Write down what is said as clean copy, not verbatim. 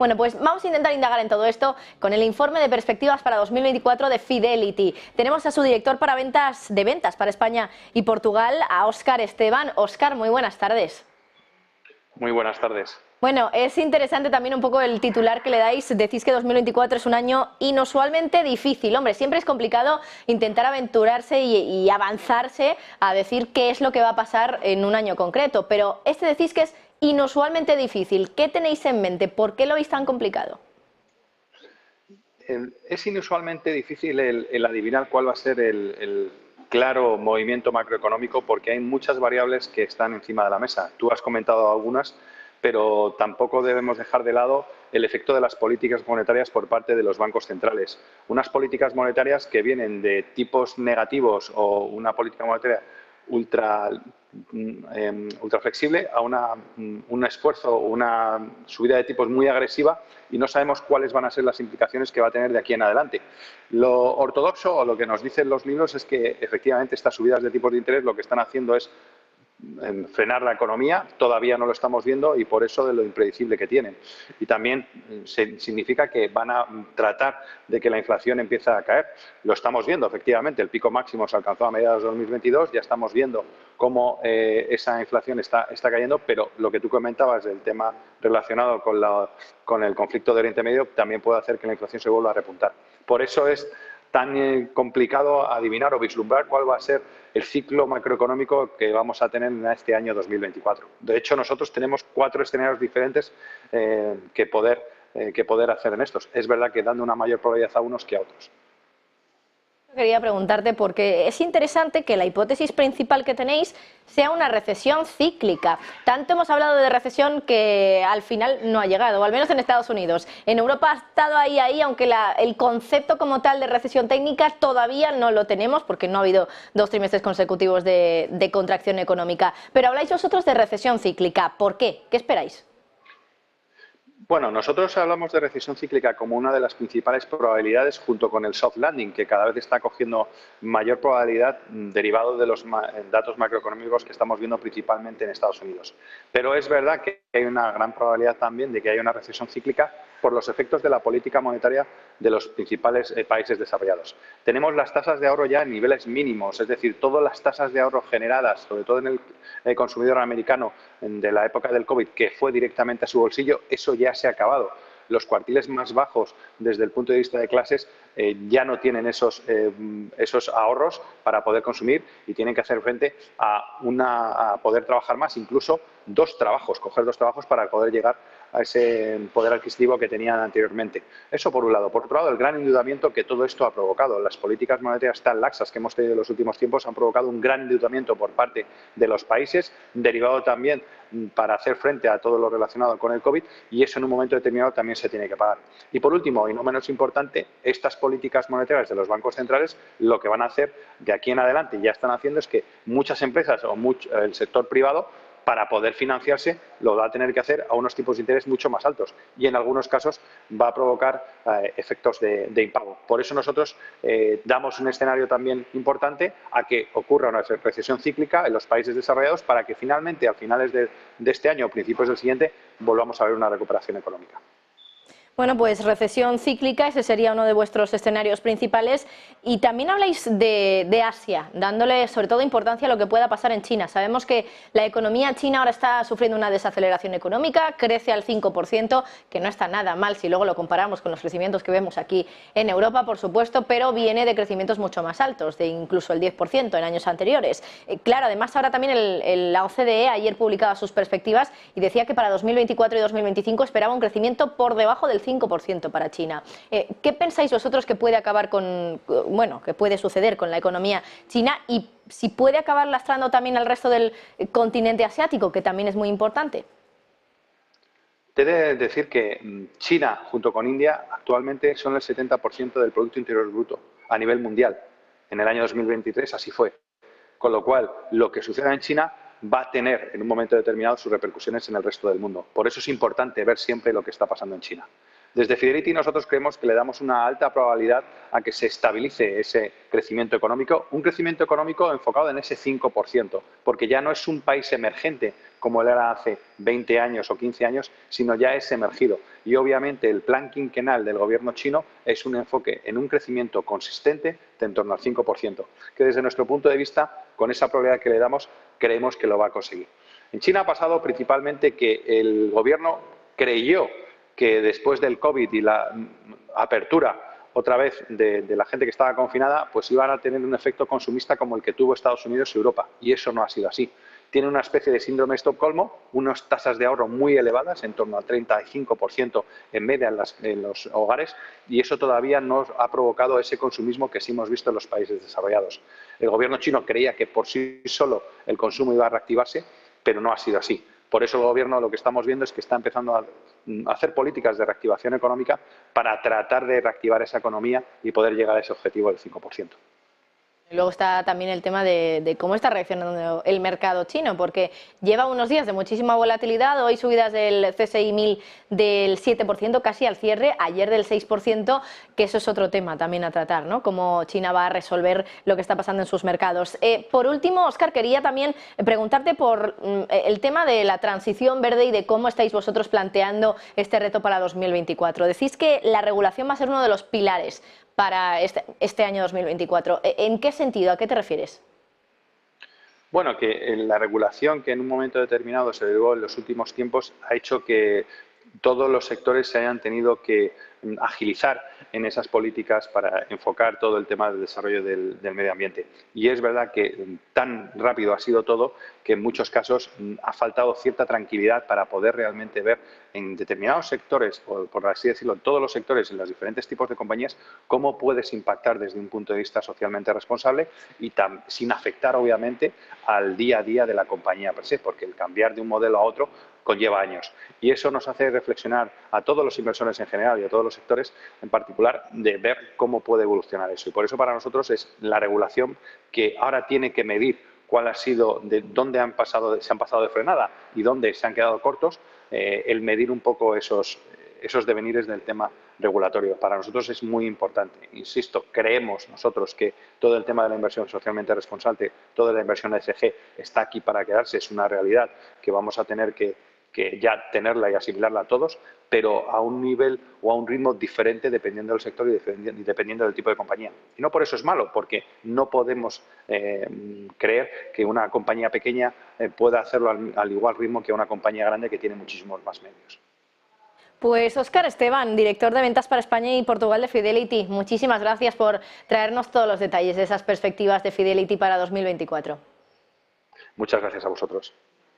Bueno, pues vamos a intentar indagar en todo esto con el informe de perspectivas para 2024 de Fidelity. Tenemos a su director para ventas para España y Portugal, a Óscar Esteban. Óscar, muy buenas tardes. Muy buenas tardes. Bueno, es interesante también un poco el titular que le dais. Decís que 2024 es un año inusualmente difícil. Hombre, siempre es complicado intentar aventurarse y avanzarse a decir qué es lo que va a pasar en un año concreto. Pero decís que es inusualmente difícil. ¿Qué tenéis en mente? ¿Por qué lo veis tan complicado? Es inusualmente difícil el adivinar cuál va a ser el claro movimiento macroeconómico porque hay muchas variables que están encima de la mesa. Tú has comentado algunas, pero tampoco debemos dejar de lado el efecto de las políticas monetarias por parte de los bancos centrales. Unas políticas monetarias que vienen de tipos negativos o una política monetaria ultra flexible a un esfuerzo, una subida de tipos muy agresiva y no sabemos cuáles van a ser las implicaciones que va a tener de aquí en adelante. Lo ortodoxo o lo que nos dicen los libros es que efectivamente estas subidas de tipos de interés lo que están haciendo es frenar la economía, todavía no lo estamos viendo y por eso de lo impredecible que tienen. Y también significa que van a tratar de que la inflación empiece a caer. Lo estamos viendo, efectivamente, el pico máximo se alcanzó a mediados de 2022, ya estamos viendo cómo esa inflación está cayendo, pero lo que tú comentabas del tema relacionado con el conflicto de Oriente Medio también puede hacer que la inflación se vuelva a repuntar. Por eso es tan complicado adivinar o vislumbrar cuál va a ser el ciclo macroeconómico que vamos a tener en este año 2024. De hecho, nosotros tenemos 4 escenarios diferentes que poder hacer en estos. Es verdad que dando una mayor probabilidad a unos que a otros. Quería preguntarte porque es interesante que la hipótesis principal que tenéis sea una recesión cíclica. Tanto hemos hablado de recesión que al final no ha llegado, o al menos en Estados Unidos. En Europa ha estado ahí, aunque el concepto como tal de recesión técnica todavía no lo tenemos porque no ha habido 2 trimestres consecutivos de contracción económica. Pero habláis vosotros de recesión cíclica. ¿Por qué? ¿Qué esperáis? Bueno, nosotros hablamos de recesión cíclica como una de las principales probabilidades junto con el soft landing, que cada vez está cogiendo mayor probabilidad derivado de los datos macroeconómicos que estamos viendo principalmente en Estados Unidos. Pero es verdad que hay una gran probabilidad también de que haya una recesión cíclica por los efectos de la política monetaria de los principales países desarrollados. Tenemos las tasas de ahorro ya en niveles mínimos, es decir, todas las tasas de ahorro generadas, sobre todo en el consumidor americano de la época del COVID, que fue directamente a su bolsillo, eso ya se ha acabado. Los cuartiles más bajos desde el punto de vista de clases ya no tienen esos ahorros para poder consumir y tienen que hacer frente a poder trabajar más, incluso coger 2 trabajos para poder llegar a ese poder adquisitivo que tenían anteriormente. Eso por un lado. Por otro lado, el gran endeudamiento que todo esto ha provocado. Las políticas monetarias tan laxas que hemos tenido en los últimos tiempos han provocado un gran endeudamiento por parte de los países, derivado también para hacer frente a todo lo relacionado con el COVID, y eso en un momento determinado también se tiene que pagar. Y por último, y no menos importante, estas políticas monetarias de los bancos centrales lo que van a hacer de aquí en adelante, y ya están haciendo, es que muchas empresas o el sector privado, para poder financiarse, lo va a tener que hacer a unos tipos de interés mucho más altos y en algunos casos va a provocar efectos de impago. Por eso nosotros damos un escenario también importante a que ocurra una recesión cíclica en los países desarrollados para que finalmente, a finales de este año o principios del siguiente, volvamos a ver una recuperación económica. Bueno, pues recesión cíclica, ese sería uno de vuestros escenarios principales. Y también habláis de Asia, dándole sobre todo importancia a lo que pueda pasar en China. Sabemos que la economía china ahora está sufriendo una desaceleración económica, crece al 5%, que no está nada mal si luego lo comparamos con los crecimientos que vemos aquí en Europa, por supuesto, pero viene de crecimientos mucho más altos, de incluso el 10% en años anteriores. Claro, además ahora también la OCDE ayer publicaba sus perspectivas y decía que para 2024 y 2025 esperaba un crecimiento por debajo del 5% para China. ¿Qué pensáis vosotros que puede que puede suceder con la economía china y si puede acabar lastrando también al resto del continente asiático, que también es muy importante? Te he de decir que China, junto con India, actualmente son el 70% del Producto Interior Bruto a nivel mundial. En el año 2023 así fue. Con lo cual, lo que suceda en China va a tener en un momento determinado sus repercusiones en el resto del mundo. Por eso es importante ver siempre lo que está pasando en China. Desde Fidelity nosotros creemos que le damos una alta probabilidad a que se estabilice ese crecimiento económico, un crecimiento económico enfocado en ese 5%, porque ya no es un país emergente como él era hace 20 años o 15 años, sino ya es emergido. Y obviamente el plan quinquenal del gobierno chino es un enfoque en un crecimiento consistente de en torno al 5%, que desde nuestro punto de vista, con esa probabilidad que le damos, creemos que lo va a conseguir. En China ha pasado principalmente que el gobierno creyó que después del COVID y la apertura otra vez de la gente que estaba confinada, pues iban a tener un efecto consumista como el que tuvo Estados Unidos y Europa, y eso no ha sido así. Tiene una especie de síndrome de Estocolmo, unas tasas de ahorro muy elevadas, en torno al 35% en media en los hogares, y eso todavía no ha provocado ese consumismo que sí hemos visto en los países desarrollados. El gobierno chino creía que por sí solo el consumo iba a reactivarse, pero no ha sido así. Por eso el gobierno lo que estamos viendo es que está empezando a hacer políticas de reactivación económica para tratar de reactivar esa economía y poder llegar a ese objetivo del 5%. Y luego está también el tema de cómo está reaccionando el mercado chino, porque lleva unos días de muchísima volatilidad, hoy subidas del CSI 1000 del 7%, casi al cierre, ayer del 6%, que eso es otro tema también a tratar, ¿no? Cómo China va a resolver lo que está pasando en sus mercados. Por último, Óscar, quería también preguntarte por el tema de la transición verde y de cómo estáis vosotros planteando este reto para 2024. Decís que la regulación va a ser uno de los pilares para este año 2024. ¿En qué sentido? ¿A qué te refieres? Bueno, que la regulación que en un momento determinado se derivó en los últimos tiempos ha hecho que todos los sectores se hayan tenido que agilizar en esas políticas para enfocar todo el tema del desarrollo del medio ambiente. Y es verdad que tan rápido ha sido todo que en muchos casos ha faltado cierta tranquilidad para poder realmente ver en determinados sectores, o por así decirlo, en todos los sectores, en los diferentes tipos de compañías, cómo puedes impactar desde un punto de vista socialmente responsable y sin afectar, obviamente, al día a día de la compañía per se, porque el cambiar de un modelo a otro conlleva años. Y eso nos hace reflexionar a todos los inversores en general y a todos los sectores en particular de ver cómo puede evolucionar eso. Y por eso para nosotros es la regulación que ahora tiene que medir cuál ha sido, de dónde se han pasado de frenada y dónde se han quedado cortos, el medir un poco esos devenires del tema regulatorio. Para nosotros es muy importante. Insisto, creemos nosotros que todo el tema de la inversión socialmente responsable, toda la inversión ESG está aquí para quedarse, es una realidad que vamos a tener que ya tenerla y asimilarla a todos, pero a un nivel o a un ritmo diferente dependiendo del sector y dependiendo del tipo de compañía. Y no por eso es malo, porque no podemos creer que una compañía pequeña pueda hacerlo al igual ritmo que una compañía grande que tiene muchísimos más medios. Pues Óscar Esteban, director de ventas para España y Portugal de Fidelity, muchísimas gracias por traernos todos los detalles de esas perspectivas de Fidelity para 2024. Muchas gracias a vosotros.